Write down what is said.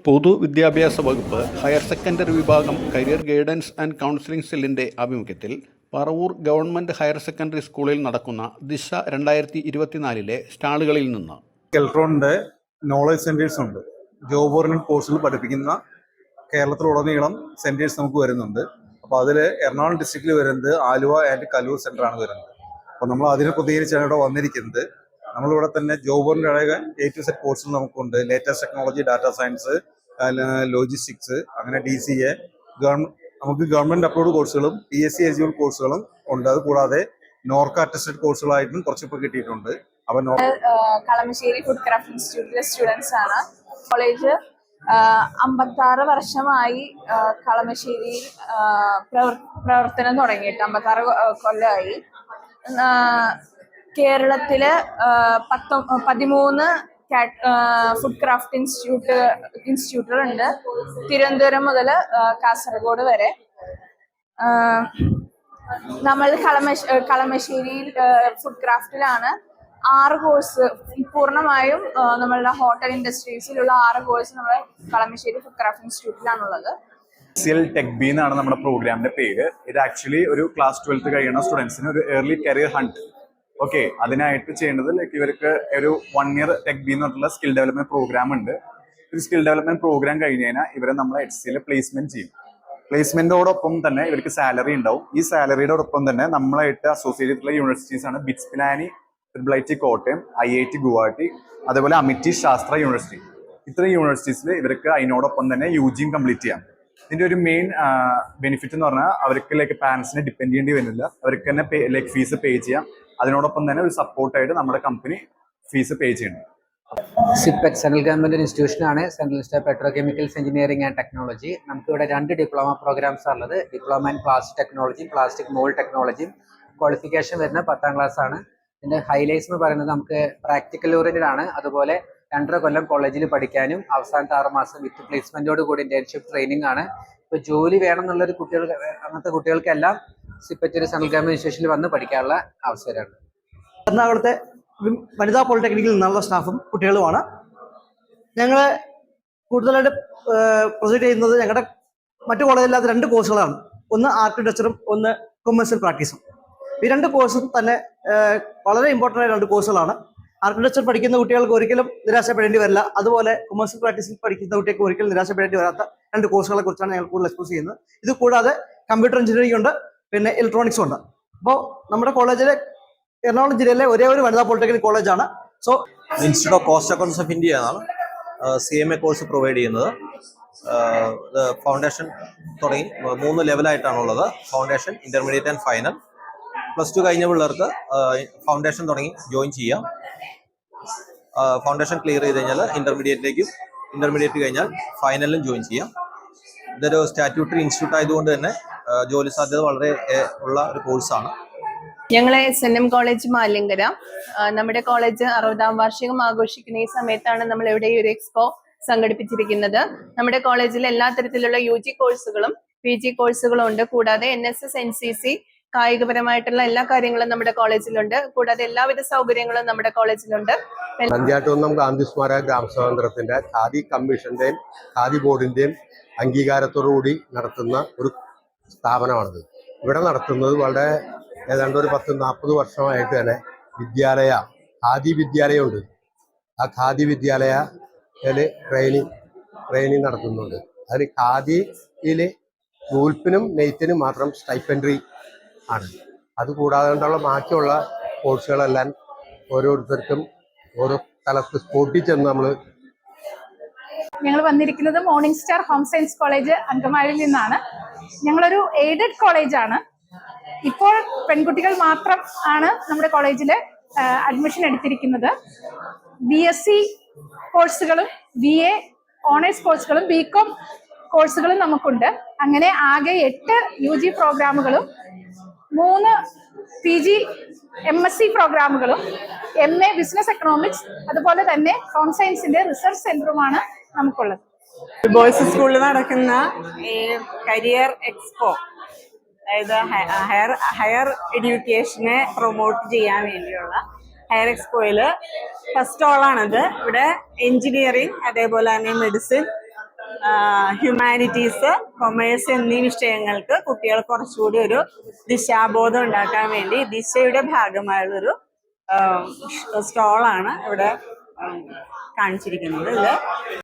പൊതുവിദ്യാഭ്യാസ വകുപ്പ് higher secondary വിഭാഗം കരിയർ ഗൈഡൻസ് ആൻഡ് കൗൺസിലിംഗ് സെല്ലിൻ്റെ ആഭിമുഖ്യത്തിൽ പറവൂർ ഗവൺമെൻറ് ഹയർ സെക്കൻഡറി സ്കൂളിൽ നടക്കുന്ന ദിശ 2024 സ്റ്റാളുകളിൽ നിന്ന് കെൽട്രോണിൻ്റെ നോളജ് സെൻറ്റേഴ്സ് ഉണ്ട്. ജോബ് ഓറിയൻറ്റഡ് കോഴ്സുകൾ പഠിപ്പിക്കുന്ന കേരളത്തിലുടനീളം സെൻറ്റേഴ്സ് നമുക്ക് വരുന്നുണ്ട്. അപ്പോൾ അതിൽ എറണാകുളം ഡിസ്ട്രിക്റ്റിൽ വരുന്നത് ആലുവ ആൻഡ് കലൂർ സെൻ്ററാണ് വരുന്നത്. അപ്പോൾ നമ്മൾ അതിനെ പ്രതികരിച്ചാണ് ഇവിടെ വന്നിരിക്കുന്നത്. നമ്മളിവിടെ തന്നെ job oriented A to Z കോഴ്സുകൾ നമുക്കുണ്ട്. Latest technology, data science, logistics, അങ്ങനെ DCA, നമുക്ക് ഗവൺമെൻറ് അപ്രൂവ്ഡ് കോഴ്സുകളും PSC എലിജിബിൾ കോഴ്സുകളും ഉണ്ട്. അത് കൂടാതെ നോർക്ക അറ്റസ്റ്റഡ് കോഴ്സുകളായിട്ടും കുറച്ചിപ്പോൾ കിട്ടിയിട്ടുണ്ട്. അപ്പോൾ കളമശ്ശേരി ഫുഡ് ക്രാഫ്റ്റ് ഇൻസ്റ്റിറ്റ്യൂട്ടിലെ സ്റ്റുഡൻസ് ആണ്. കോളേജ് 56 വർഷമായി കളമശ്ശേരിയിൽ പ്രവർത്തനം തുടങ്ങിയിട്ട് 56 കൊല്ലമായി. കേരളത്തില് 13 ഫുഡ് ക്രാഫ്റ്റ് ഇൻസ്റ്റിറ്റ്യൂട്ടുകളുണ്ട്. തിരുവനന്തപുരം മുതൽ കാസർഗോഡ് വരെ. നമ്മൾ കളമശ്ശേരിയിൽ ഫുഡ് ക്രാഫ്റ്റിലാണ് 6 കോഴ്സ് പൂർണ്ണമായും നമ്മളുടെ ഹോട്ടൽ ഇൻഡസ്ട്രീസിലുള്ള 6 കോഴ്സ് നമ്മൾ കളമശ്ശേരി ഫുഡ് ക്രാഫ്റ്റ് ഇൻസ്റ്റിറ്റ്യൂട്ടിലാണുള്ളത്. ടെക് ബി എന്നാണ് നമ്മുടെ പ്രോഗ്രാമിന്റെ പേര്. ഇത് ആക്ച്വലി ഒരു ക്ലാസ് 12th കഴിയുന്ന സ്റ്റുഡൻസിന് ഒരു ഏർലി കരിയർ ഹണ്ട്. ഓക്കെ, അതിനായിട്ട് ചെയ്യേണ്ടത് ഇവർക്ക് ഒരു 1 year ടെക് ബി എന്ന് പറഞ്ഞിട്ടുള്ള സ്കിൽ ഡെവലപ്മെന്റ് പ്രോഗ്രാം ഉണ്ട്. ഒരു സ്കിൽ ഡെവലപ്മെന്റ് പ്രോഗ്രാം കഴിഞ്ഞ് കഴിഞ്ഞാൽ ഇവരെ നമ്മൾ HCL പ്ലേസ്മെന്റ് ചെയ്യും. പ്ലേസ്മെന്റോടൊപ്പം തന്നെ ഇവർക്ക് സാലറി ഉണ്ടാവും. ഈ സാലറിയോടൊപ്പം തന്നെ നമ്മളായിട്ട് അസോസിയേറ്റ് ചെയ്തിട്ടുള്ള യൂണിവേഴ്സിറ്റീസ് ആണ് bits Pilani, IIT Kottayam, IIT Guwahati, അതേപോലെ അമിറ്റി ശാസ്ത്ര യൂണിവേഴ്സിറ്റി. ഇത്രയും യൂണിവേഴ്സിറ്റീസിൽ ഇവർക്ക് അതിനോടൊപ്പം തന്നെ UG കംപ്ലീറ്റ് ചെയ്യാം. ഇതിന്റെ ഒരു മെയിൻ ബെനിഫിറ്റ് എന്ന് പറഞ്ഞാൽ അവർക്ക് പാരന്റ്സിനെ ഡിപ്പെൻഡ് ചെയ്യേണ്ടി വരുന്നില്ല. അവർക്ക് തന്നെ ഫീസ് പേ ചെയ്യാം. അതിനോടൊപ്പം തന്നെ ഒരു സപ്പോർട്ടായിട്ട് നമ്മുടെ കമ്പനി ഫീസ് പേ ചെയ്യുന്നുണ്ട്. സിപ്പെക് സെൻട്രൽ ഗവൺമെന്റ് ഇൻസ്റ്റിറ്റ്യൂഷനാണ്. Central institute of petrochemicals engineering and technology. നമുക്കിവിടെ 2 ഡിപ്ലോമ പ്രോഗ്രാംസ് ഉള്ളത്. ഡിപ്ലോമ ഇൻ പ്ലാസ്റ്റിക് ടെക്നോളജിയും പ്ലാസ്റ്റിക് മോൾഡ് ടെക്നോളജിയും. ക്വാളിഫിക്കേഷൻ വരുന്ന 10th ക്ലാസ് ആണ്. ഇതിന്റെ ഹൈലൈറ്റ്സ് എന്ന് പറയുന്നത് നമുക്ക് പ്രാക്ടിക്കൽ ഓറിയന്റഡ് ആണ്. അതുപോലെ 2.5 കൊല്ലം കോളേജിൽ പഠിക്കാനും അവസാനത്തെ 6 മാസം വിത്ത് പ്ലേസ്മെന്റോട് കൂടി ഇന്റേൺഷിപ്പ് ട്രെയിനിങ് ആണ്. ഇപ്പൊ ജോലി വേണം എന്നുള്ളൊരു അങ്ങനത്തെ കുട്ടികൾക്കെല്ലാം സിപ്പറ്റ് സെൻട്രൽ ഗവൺമെന്റ് ഇൻസ്റ്റിറ്റ്യൂഷനിൽ വന്ന് പഠിക്കാനുള്ള അവസരമുണ്ട്. എറണാകുളത്തെ വനിതാ പോളിടെക്നിക്കിൽ നിന്നുള്ള സ്റ്റാഫും കുട്ടികളുമാണ്. ഞങ്ങൾ കൂടുതലായിട്ട് പ്രൊസീഡ് ചെയ്യുന്നത് ഞങ്ങളുടെ മറ്റു കോളേജില്ലാത്ത 2 കോഴ്സുകളാണ്. ഒന്ന് ആർക്കിടെക്ചറും ഒന്ന് കൊമേഴ്സ്യൽ പ്രാക്ടീസും. ഈ 2 കോഴ്സും തന്നെ വളരെ ഇമ്പോർട്ടൻ്റ് ആയ 2 കോഴ്സുകളാണ്. ആർക്കിടെക്ചർ പഠിക്കുന്ന കുട്ടികൾക്ക് ഒരിക്കലും നിരാശപ്പെടേണ്ടി വരില്ല. അതുപോലെ കൊമേഴ്സ്യൽ പ്രാക്ടീസിൽ പഠിക്കുന്ന കുട്ടികൾക്ക് ഒരിക്കലും നിരാശപ്പെടേണ്ടി വരാത്ത 2 കോഴ്സുകളെ കുറിച്ചാണ് ഞങ്ങൾ കൂടുതൽ എക്സ്പോസ് ചെയ്യുന്നത്. ഇത് കൂടാതെ കമ്പ്യൂട്ടർ എഞ്ചിനീയറിംഗ് ഉണ്ട്, പിന്നെ ഇലക്ട്രോണിക്സും ഉണ്ട്. അപ്പോൾ നമ്മുടെ കോളേജിലെ എറണാകുളം ജില്ലയിലെ ഒരേ ഒരു വനിതാ പോളിടെക്നിക് കോളേജാണ്. So institute of cost accounts of India ആണ് CMA കോഴ്സ് പ്രൊവൈഡ് ചെയ്യുന്നത്. ഫൗണ്ടേഷൻ തുടങ്ങി 3 ലെവലായിട്ടാണുള്ളത്. Foundation, intermediate and final. +2 കഴിഞ്ഞ പിള്ളേർക്ക് ഫൗണ്ടേഷൻ തുടങ്ങി ജോയിൻ ചെയ്യാം. ഫൗണ്ടേഷൻ ക്ലിയർ ചെയ്ത് കഴിഞ്ഞാൽ ഇന്റർമീഡിയറ്റിലേക്കും, ഇന്റർമീഡിയറ്റ് കഴിഞ്ഞാൽ ഫൈനലിലും ജോയിൻ ചെയ്യാം. ഇതൊരു സ്റ്റാറ്റ്യൂട്ടറി ഇൻസ്റ്റിറ്റ്യൂട്ട് ആയതുകൊണ്ട് തന്നെ ജോലി സാധ്യത വളരെ ഉള്ള ഒരു കോഴ്സാണ്. ഞങ്ങൾ SNM കോളേജ് മാലിങ്കര. നമ്മുടെ കോളേജ് 60ാം വാർഷികം ആഘോഷിക്കുന്ന ഈ സമയത്താണ് നമ്മൾ ഇവിടെ ഒരു എക്സ്പോ സംഘടിപ്പിച്ചിരിക്കുന്നത്. നമ്മുടെ കോളേജിൽ എല്ലാ തരത്തിലുള്ള UG കോഴ്സുകളും PG കോഴ്സുകളും ഉണ്ട്. കൂടാതെ NSS, NCC, കായികപരമായിട്ടുള്ള എല്ലാ കാര്യങ്ങളും നമ്മുടെ കോളേജിലുണ്ട്. കൂടാതെ എല്ലാവിധ സൗകര്യങ്ങളും നമ്മുടെ കോളേജിലുണ്ട്. നന്ദ്യാട്ടുകുന്നം ഗാന്ധി സ്മാരക ഗ്രാമസ്വാതന്ത്ര്യത്തിന്റെ ഖാദി കമ്മീഷന്റെയും ഖാദി ബോർഡിന്റെയും അംഗീകാരത്തോടുകൂടി നടത്തുന്ന ഒരു സ്ഥാപനമാണിത്. ഇവിടെ നടത്തുന്നത് വളരെ ഏതാണ്ട് ഒരു 10-40 വർഷമായിട്ട് തന്നെ ഖാദി വിദ്യാലയമുണ്ട്. ആ ഖാദി വിദ്യാലയത്തിൽ ട്രെയിനിങ് നടത്തുന്നുണ്ട്. അതിന് ഖാദിയിൽ നൂൽപ്പിനും നെയ്ത്തിനും മാത്രം സ്റ്റൈപ്പൻഡറി ആണ്. അതുകൂടാതെ ബാക്കിയുള്ള കോഴ്സുകളെല്ലാം ഓരോരുത്തർക്കും ഓരോ സ്ഥലത്ത് സ്പോട്ടിൽ ചെന്ന് ഞങ്ങൾ വന്നിരിക്കുന്നത് morning star home science college അങ്കമാലിയിൽ നിന്നാണ്. ഞങ്ങളൊരു എയ്ഡഡ് കോളേജാണ്. ഇപ്പോൾ പെൺകുട്ടികൾ മാത്രം ആണ് നമ്മുടെ കോളേജിൽ അഡ്മിഷൻ എടുത്തിരിക്കുന്നത്. BSc കോഴ്സുകളും BA ഓണേഴ്സ് കോഴ്സുകളും BCom കോഴ്സുകളും നമുക്കുണ്ട്. അങ്ങനെ ആകെ 8 UG പ്രോഗ്രാമുകളും 3 PG MSc പ്രോഗ്രാമുകളും MA ബിസിനസ് എക്കണോമിക്സ്, അതുപോലെ തന്നെ ഹോം സയൻസിന്റെ റിസർച്ച് സെന്ററുമാണ് നമുക്കുള്ളത്. ബോയ്സ് സ്കൂളിൽ നടക്കുന്ന കരിയർ എക്സ്പോ, അതായത് ഹയർ എഡ്യൂക്കേഷനെ പ്രൊമോട്ട് ചെയ്യാൻ വേണ്ടിയുള്ള ഹയർ എക്സ്പോയിൽ ഫസ്റ്റ് ഓളാണിത്. ഇവിടെ എഞ്ചിനീയറിംഗ്, അതേപോലെ തന്നെ മെഡിസിൻ, ഹ്യൂമാനിറ്റീസ്, കൊമേഴ്സ് എന്നീ വിഷയങ്ങൾക്ക് കുട്ടികൾ കുറച്ചുകൂടി ഒരു ദിശാബോധം ഉണ്ടാക്കാൻ വേണ്ടി ദിശയുടെ ഭാഗമായുള്ളൊരു സ്റ്റോളാണ് ഇവിടെ കാണിച്ചിരിക്കുന്നത്. ഇത്